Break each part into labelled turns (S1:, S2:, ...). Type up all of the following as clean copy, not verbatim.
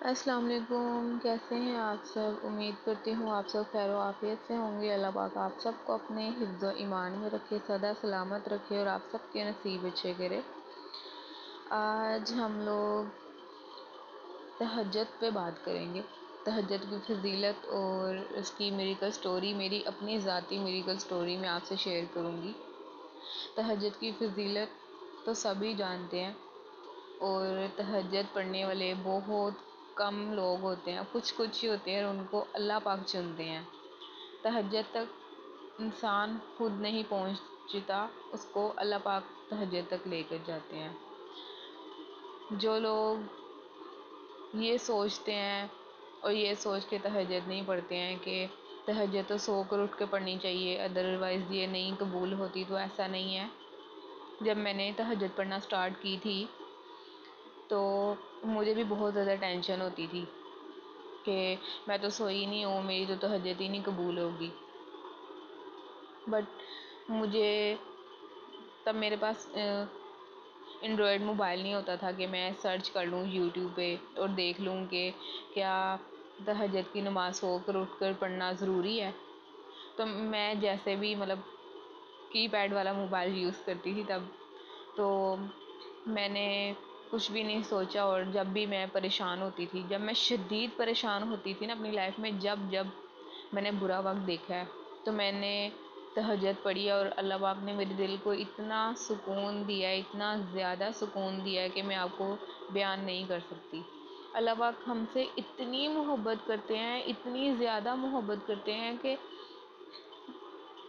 S1: السلام علیکم، کیسے ہیں آپ سب؟ امید کرتی ہوں آپ سب خیر و عافیت سے ہوں گے۔ اللہ پاک آپ سب کو اپنے حفظ و ایمان میں رکھے، سدا سلامت رکھے اور آپ سب کے نصیب اچھے کرے۔ آج ہم لوگ تہجد پہ بات کریں گے، تہجد کی فضیلت اور اس کی میریکل سٹوری، میری اپنی ذاتی میریکل سٹوری میں آپ سے شیئر کروں گی۔ تہجد کی فضیلت تو سبھی جانتے ہیں، اور تہجد پڑھنے والے بہت کم لوگ ہوتے ہیں، کچھ ہی ہوتے ہیں اور ان کو اللہ پاک چنتے ہیں۔ تہجد تک انسان خود نہیں پہنچتا، اس کو اللہ پاک تہجد تک لے کر جاتے ہیں۔ جو لوگ یہ سوچتے ہیں اور یہ سوچ کے تہجد نہیں پڑھتے ہیں کہ تہجد تو سو کر اٹھ کے پڑھنی چاہیے، ادروائز یہ نہیں قبول ہوتی، تو ایسا نہیں ہے۔ جب میں نے تہجد پڑھنا سٹارٹ کی تھی تو مجھے بھی بہت زیادہ ٹینشن ہوتی تھی کہ میں تو سوئی نہیں ہوں، میری تو تہجد ہی نہیں قبول ہوگی۔ بٹ مجھے تب میرے پاس اینڈرائڈ موبائل نہیں ہوتا تھا کہ میں سرچ کر لوں یوٹیوب پہ اور دیکھ لوں کہ کیا تہجد کی نماز سو کر اٹھ کر پڑھنا ضروری ہے۔ تو میں جیسے بھی کی پیڈ والا موبائل یوز کرتی تھی تب، تو میں نے کچھ بھی نہیں سوچا، اور جب بھی میں پریشان ہوتی تھی، جب میں شدید پریشان ہوتی تھی نا اپنی لائف میں، جب میں نے برا وقت دیکھا ہے تو میں نے تہجد پڑھی، اور اللہ پاک نے میرے دل کو اتنا سکون دیا، اتنا زیادہ سکون دیا کہ میں آپ کو بیان نہیں کر سکتی۔ اللہ پاک ہم سے اتنی محبت کرتے ہیں، اتنی زیادہ محبت کرتے ہیں کہ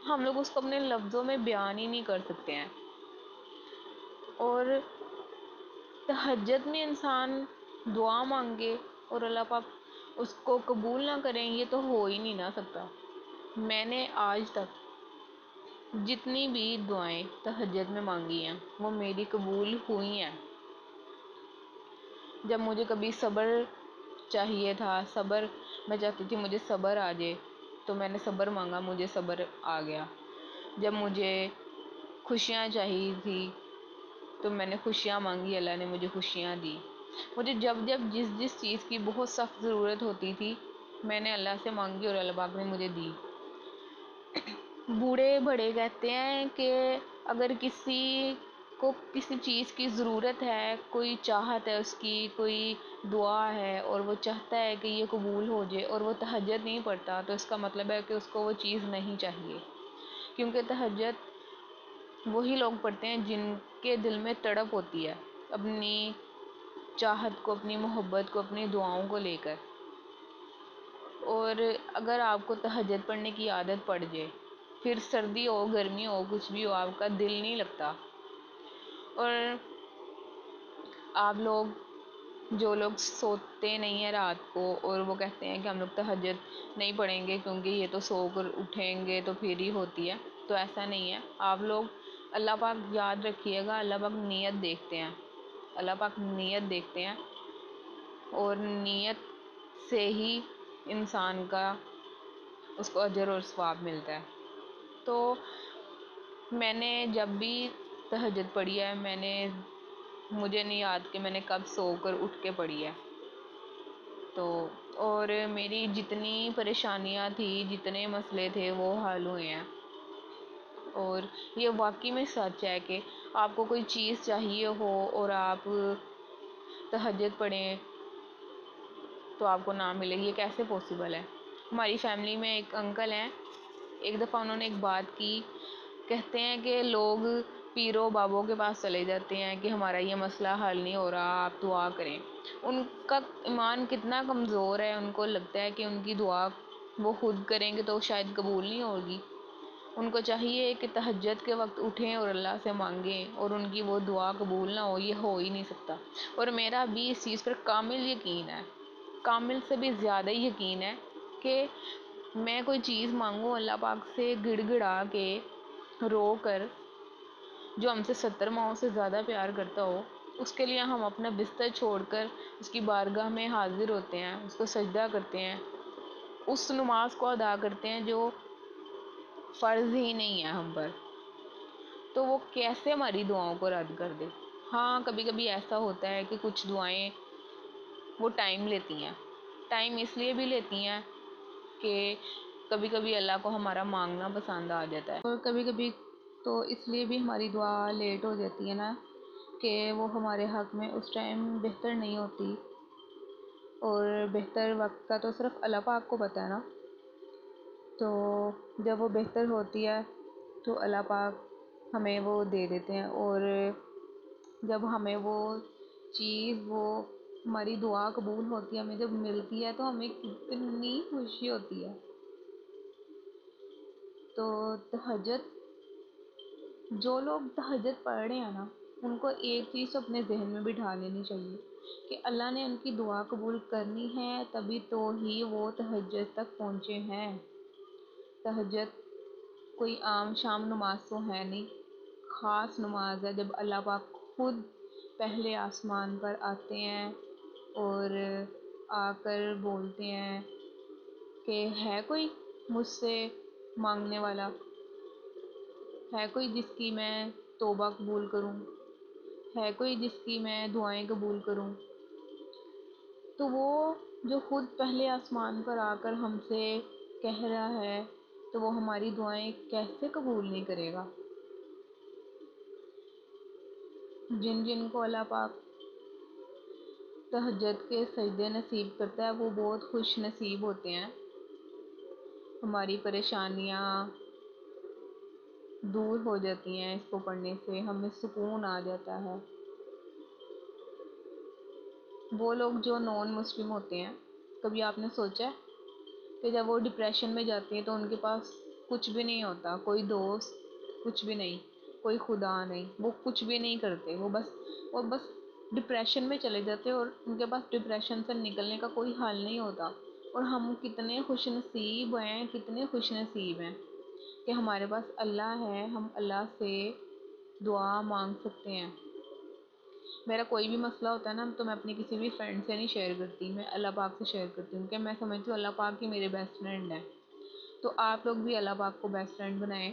S1: ہم لوگ اس کو اپنے لفظوں میں بیان ہی نہیں کر سکتے ہیں۔ اور تہجد میں انسان دعا مانگے اور اللہ پاک اس کو قبول نہ کریں، یہ تو ہو ہی نہیں نہ سکتا۔ میں نے آج تک جتنی بھی دعائیں تہجد میں مانگی ہیں وہ میری قبول ہوئی ہیں۔ جب مجھے کبھی صبر چاہیے تھا، میں چاہتی تھی مجھے صبر آ جائے، تو میں نے صبر مانگا، مجھے صبر آ گیا۔ جب مجھے خوشیاں چاہیے تھی تو میں نے خوشیاں مانگی، اللہ نے مجھے خوشیاں دی۔ مجھے جب جس چیز کی بہت سخت ضرورت ہوتی تھی میں نے اللہ سے مانگی اور اللہ پاک نے مجھے دی۔ بوڑھے بڑے کہتے ہیں کہ اگر کسی کو کسی چیز کی ضرورت ہے، کوئی چاہت ہے، اس کی کوئی دعا ہے اور وہ چاہتا ہے کہ یہ قبول ہو جائے اور وہ تہجد نہیں پڑھتا، تو اس کا مطلب ہے کہ اس کو وہ چیز نہیں چاہیے۔ کیونکہ تہجد وہی لوگ پڑھتے ہیں جن کے دل میں تڑپ ہوتی ہے اپنی چاہت کو، اپنی محبت کو، اپنی دعاؤں کو لے کر۔ اور اگر آپ کو تہجد پڑھنے کی عادت پڑ جائے، پھر سردی ہو گرمی ہو کچھ بھی ہو، آپ کا دل نہیں لگتا۔ اور آپ لوگ جو لوگ سوتے نہیں ہیں رات کو اور وہ کہتے ہیں کہ ہم لوگ تہجد نہیں پڑھیں گے کیونکہ یہ تو سو کر اٹھیں گے تو پھر ہی ہوتی ہے، تو ایسا نہیں ہے۔ آپ لوگ اللہ پاک یاد رکھیے گا، اللہ پاک نیت دیکھتے ہیں، اللہ پاک نیت دیکھتے ہیں، اور نیت سے ہی انسان کا اس کو اجر اور ثواب ملتا ہے۔ تو میں نے جب بھی تہجد پڑھی ہے، مجھے نہیں یاد کہ میں نے کب سو کر اٹھ کے پڑھی ہے۔ تو اور میری جتنی پریشانیاں تھی، جتنے مسئلے تھے وہ حل ہوئے ہیں۔ اور یہ واقعی میں سچ ہے کہ آپ کو کوئی چیز چاہیے ہو اور آپ تہجد پڑھیں تو آپ کو نہ ملے، یہ کیسے پاسبل ہے؟ ہماری فیملی میں ایک انکل ہیں، ایک دفعہ انہوں نے ایک بات کی، کہتے ہیں کہ لوگ پیروں بابوں کے پاس چلے جاتے ہیں کہ ہمارا یہ مسئلہ حل نہیں ہو رہا، آپ دعا کریں۔ ان کا ایمان کتنا کمزور ہے، ان کو لگتا ہے کہ ان کی دعا وہ خود کریں گے تو شاید قبول نہیں ہوگی۔ ان کو چاہیے کہ تہجد کے وقت اٹھیں اور اللہ سے مانگیں اور ان کی وہ دعا قبول نہ ہو، یہ ہو ہی نہیں سکتا۔ اور میرا بھی اس چیز پر کامل یقین ہے، کامل سے بھی زیادہ یقین ہے کہ میں کوئی چیز مانگوں اللہ پاک سے گڑ گڑا کے، رو کر، جو ہم سے 70 ماؤں سے زیادہ پیار کرتا ہو، اس کے لیے ہم اپنا بستر چھوڑ کر اس کی بارگاہ میں حاضر ہوتے ہیں، اس کو سجدہ کرتے ہیں، اس نماز کو ادا کرتے ہیں جو فرض ہی نہیں ہے ہم پر، تو وہ کیسے ہماری دعاؤں کو رد کر دے؟ ہاں کبھی کبھی ایسا ہوتا ہے کہ کچھ دعائیں وہ ٹائم لیتی ہیں. ٹائم اس لیے بھی لیتی ہیں کہ کبھی کبھی اللہ کو ہمارا مانگنا پسند آ جاتا ہے، اور کبھی کبھی تو اس لیے بھی ہماری دعا لیٹ ہو جاتی ہے نا کہ وہ ہمارے حق میں اس ٹائم بہتر نہیں ہوتی، اور بہتر وقت کا تو صرف اللہ پاک کو پتہ ہے نا. تو جب وہ بہتر ہوتی ہے تو اللہ پاک ہمیں وہ دے دیتے ہیں، اور جب ہمیں وہ چیز، وہ ہماری دعا قبول ہوتی ہے، ہمیں جب ملتی ہے تو ہمیں کتنی خوشی ہوتی ہے. تو تہجد، جو لوگ تہجد پڑھ رہے ہیں نا، ان کو ایک چیز اپنے ذہن میں بٹھا لینی چاہیے کہ اللہ نے ان کی دعا قبول کرنی ہے، تبھی تو ہی وہ تہجد تک پہنچے ہیں. تہجد کوئی عام شام نماز تو ہے نہیں، خاص نماز ہے جب اللہ پاک خود پہلے آسمان پر آتے ہیں اور آ کر بولتے ہیں کہ ہے کوئی مجھ سے مانگنے والا، ہے کوئی جس کی میں توبہ قبول کروں، ہے کوئی جس کی میں دعائیں قبول کروں. تو وہ جو خود پہلے آسمان پر آ کر ہم سے کہہ رہا ہے تو وہ ہماری دعائیں کیسے قبول نہیں کرے گا. جن جن کو اللہ پاک تہجد کے سجدے نصیب کرتا ہے وہ بہت خوش نصیب ہوتے ہیں. ہماری پریشانیاں دور ہو جاتی ہیں اس کو پڑھنے سے، ہمیں سکون آ جاتا ہے. وہ لوگ جو نان مسلم ہوتے ہیں، کبھی آپ نے سوچا ہے کہ جب وہ ڈپریشن میں جاتے ہیں تو ان کے پاس کچھ بھی نہیں ہوتا، کوئی دوست، کچھ بھی نہیں، کوئی خدا نہیں، وہ کچھ بھی نہیں کرتے، وہ بس ڈپریشن میں چلے جاتے ہیں، اور ان کے پاس ڈپریشن سے نکلنے کا کوئی حل نہیں ہوتا. اور ہم کتنے خوش نصیب ہیں، کتنے خوش نصیب ہیں کہ ہمارے پاس اللہ ہے، ہم اللہ سے دعا مانگ سکتے ہیں. میرا کوئی بھی مسئلہ ہوتا ہے نا تو میں اپنی کسی بھی فرینڈ سے نہیں شیئر کرتی، میں اللہ پاک سے شیئر کرتی ہوں کہ میں سمجھتی ہوں اللہ پاک ہی میرے بیسٹ فرینڈ ہیں. تو آپ لوگ بھی اللہ پاک کو بیسٹ فرینڈ بنائیں.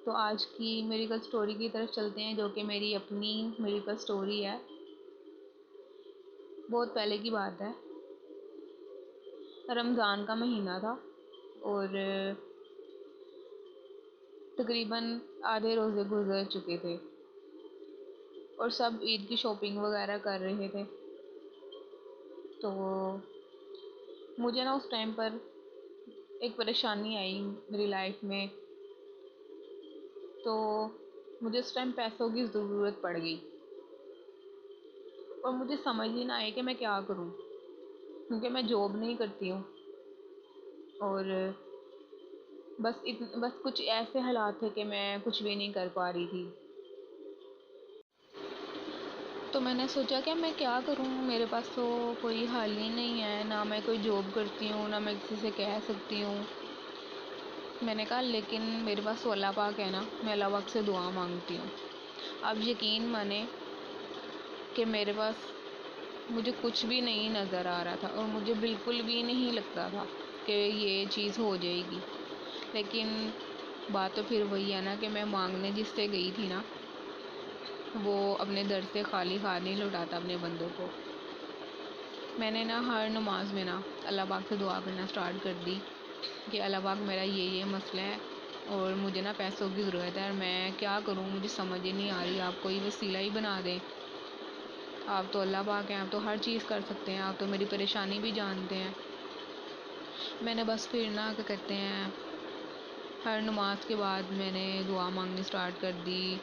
S1: تو آج کی میریکل سٹوری کی طرف چلتے ہیں، جو کہ میری اپنی میریکل سٹوری ہے. بہت پہلے کی بات ہے، رمضان کا مہینہ تھا اور تقریباً آدھے روزے گزر چکے تھے اور سب عید کی شاپنگ وغیرہ کر رہے تھے. تو مجھے نا اس ٹائم پر ایک پریشانی آئی میری لائف میں، تو مجھے اس ٹائم پیسوں کی ضرورت پڑ گئی اور مجھے سمجھ ہی نہ آئے کہ میں کیا کروں، کیونکہ میں جاب نہیں کرتی ہوں اور بس کچھ ایسے حالات تھے کہ میں کچھ بھی نہیں کر پا رہی تھی. تو میں نے سوچا کہ میں کیا کروں، میرے پاس تو کوئی حل ہی نہیں ہے، نہ میں کوئی جاب کرتی ہوں، نہ میں کسی سے کہہ سکتی ہوں. میں نے کہا لیکن میرے پاس تو اللہ پاک ہے نا، میں اللہ پاک سے دعا مانگتی ہوں. اب یقین مانیں کہ میرے پاس مجھے کچھ بھی نہیں نظر آ رہا تھا اور مجھے بالکل بھی نہیں لگتا تھا کہ یہ چیز ہو جائے گی. لیکن بات تو پھر وہی ہے نا کہ میں مانگنے جس سے گئی تھی نا، وہ اپنے در سے خالی ہاتھ نہیں لوٹاتا اپنے بندوں کو. میں نے نا ہر نماز میں نا اللہ پاک سے دعا کرنا سٹارٹ کر دی کہ اللہ پاک میرا یہ مسئلہ ہے اور مجھے نا پیسوں کی ضرورت ہے اور میں کیا کروں، مجھے سمجھ ہی نہیں آ رہی، آپ کوئی وسیلہ ہی بنا دیں. آپ تو اللہ پاک ہیں، آپ تو ہر چیز کر سکتے ہیں، آپ تو میری پریشانی بھی جانتے ہیں. میں نے بس پھر نا کیا کہتے ہیں، ہر نماز کے بعد میں نے دعا مانگنی سٹارٹ کر دی.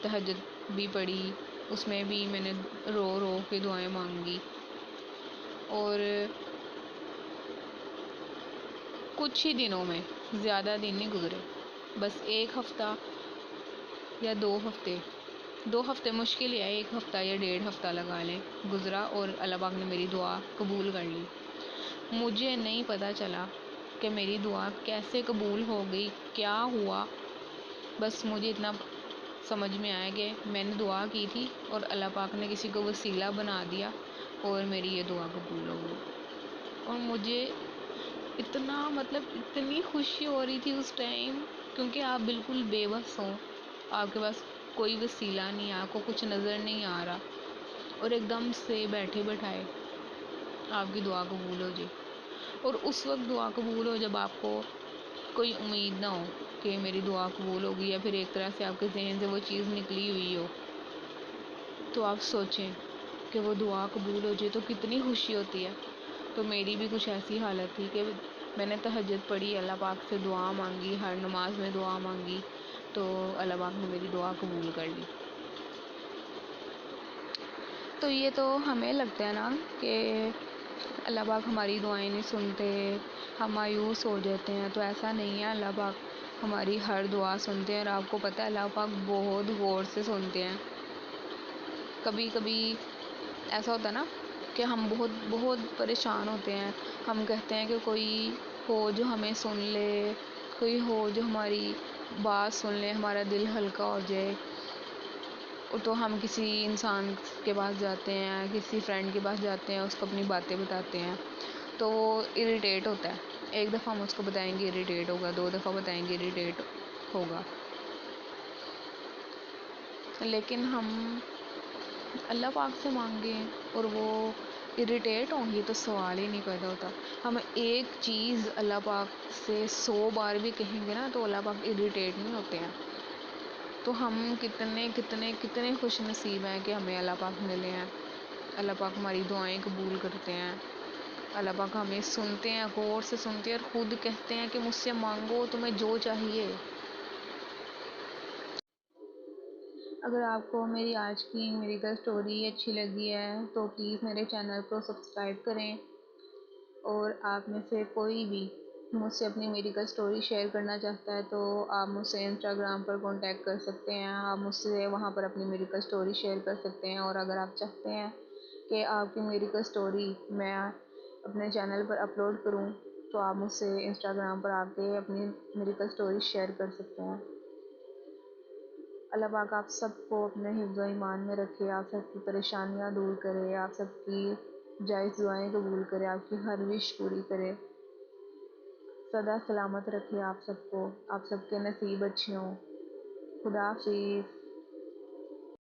S1: تہجد بھی پڑھی، اس میں بھی میں نے رو رو کے دعائیں مانگی. اور کچھ ہی دنوں میں، زیادہ دن نہیں گزرے، بس ایک ہفتہ یا 2 ہفتے مشکل ہے، 1 ہفتہ یا 1.5 ہفتہ لگا لیں، گزرا اور اللہ پاک نے میری دعا قبول کر لی. مجھے نہیں پتہ چلا کہ میری دعا کیسے قبول ہو گئی، کیا ہوا. بس مجھے اتنا سمجھ میں آیا کہ میں نے دعا کی تھی اور اللہ پاک نے کسی کو وسیلہ بنا دیا اور میری یہ دعا قبول ہو گئی. اور مجھے اتنی خوشی ہو رہی تھی اس ٹائم، کیونکہ آپ بالکل بے بس ہوں، آپ کے پاس کوئی وسیلہ نہیں، آپ کو کچھ نظر نہیں آ رہا اور ایک دم سے بیٹھے بٹھائے آپ کی دعا قبول ہو جائے. اور اس وقت دعا قبول ہو جب آپ کو کوئی امید نہ ہو کہ میری دعا قبول ہوگی، یا پھر ایک طرح سے آپ کے ذہن سے وہ چیز نکلی ہوئی ہو. تو آپ سوچیں کہ وہ دعا قبول ہو جائے تو کتنی خوشی ہوتی ہے. تو میری بھی کچھ ایسی حالت تھی کہ میں نے تہجد پڑھی، اللہ پاک سے دعا مانگی، ہر نماز میں دعا مانگی، تو اللہ پاک نے میری دعا قبول کر لی. تو یہ تو ہمیں لگتا ہے نا کہ اللہ پاک ہماری دعائیں نہیں سنتے، ہم مایوس ہو جاتے ہیں. تو ایسا نہیں ہے، اللہ پاک ہماری ہر دعا سنتے ہیں. اور آپ کو پتہ ہے اللہ پاک بہت غور سے سنتے ہیں. کبھی کبھی ایسا ہوتا ہے نا کہ ہم بہت بہت پریشان ہوتے ہیں، ہم کہتے ہیں کہ کوئی ہو جو ہمیں سن لے، کوئی ہو جو ہماری بات سن لے، ہمارا دل ہلکا ہو جائے. تو ہم کسی انسان کے پاس جاتے ہیں، کسی فرینڈ کے پاس جاتے ہیں، اس کو اپنی باتیں بتاتے ہیں تو وہ اریٹیٹ ہوتا ہے. ایک دفعہ ہم اس کو بتائیں گے اریٹیٹ ہوگا، 2 دفعہ بتائیں گے اریٹیٹ ہوگا. لیکن ہم اللہ پاک سے مانگیں اور وہ اریٹیٹ ہوں گی تو سوال ہی نہیں پیدا ہوتا. ہم ایک چیز اللہ پاک سے 100 بار بھی کہیں گے نا تو اللہ پاک اریٹیٹ نہیں ہوتے ہیں. تو ہم کتنے کتنے کتنے خوش نصیب ہیں کہ ہمیں اللہ پاک ملے ہیں. اللہ پاک ہماری دعائیں قبول کرتے ہیں، اللہ پاک ہمیں سنتے ہیں، غور سے سنتے ہیں، اور خود کہتے ہیں کہ مجھ سے مانگو تمہیں جو چاہیے. اگر آپ کو میری آج کی میریکل اسٹوری اچھی لگی ہے تو پلیز میرے چینل کو سبسکرائب کریں. اور آپ میں سے کوئی بھی مجھ سے اپنی میڈیکل اسٹوری شیئر کرنا چاہتا ہے تو آپ مجھ سے انسٹاگرام پر کانٹیکٹ کر سکتے ہیں. آپ مجھ سے وہاں پر اپنی میڈیکل اسٹوری شیئر کر سکتے ہیں. اور اگر آپ چاہتے ہیں کہ آپ کی میڈیکل اسٹوری میں اپنے چینل پر اپلوڈ کروں تو آپ مجھ سے انسٹاگرام پر آ کے اپنی میڈیکل اسٹوری شیئر کر سکتے ہیں. اللہ پاک آپ سب کو اپنے حفظ و ایمان میں رکھے، آپ سب کی پریشانیاں دور کرے، آپ سب کی جائز دعائیں قبول کرے، آپ کی ہر وش پوری کرے، سدا سلامت رکھے آپ سب کو، آپ سب کے نصیب اچھے ہوں. خدا حافظ.